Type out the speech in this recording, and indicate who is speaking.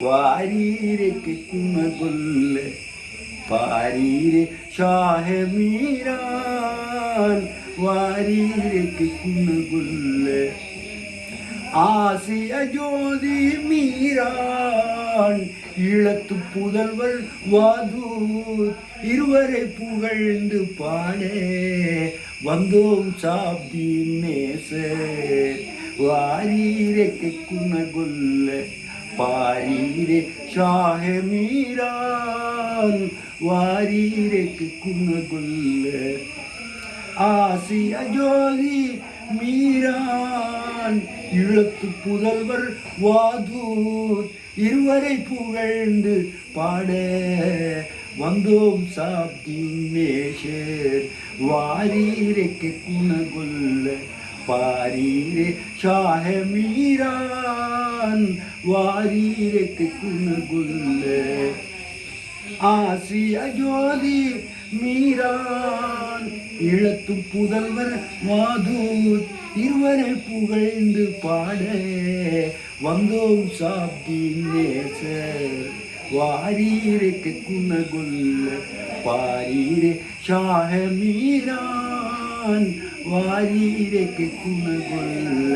Speaker 1: वारीरे किस्म गुल पारीरे शाह मीरान वारीरे किस्म गुल ஆசிய ஜோதி மீரான் ஈழத்து புதல்வர் வாதூர் இருவரை புகழ்ந்து பாடே வந்தோம் சாப்தி நேச வாரீரே குணகுல்ல பாரீரே ஷாஹ மீரான் வாரீரே குணகுல்ல ஆசிய ஜோதி மீரான் இழத்து புதல்வர் வாதூர் இருவரை புகழ்ந்து பாட வந்தோம் சாப்தி நேஷர் வாரீரே குணகுல்ல பாரீரே ஷாஹ மீரான் வாரீரே குணகுல்ல ஆசிய ஜோதி மீரான் இழத்து புதல்வர் வாதூர் இருவரை புகழ்ந்து பாட வந்தோம் சாப்தி நேசர் வாரீரே குணகுல்ல பாரீரே ஷாஹ மீரான் வாரீரே குணகுல்ல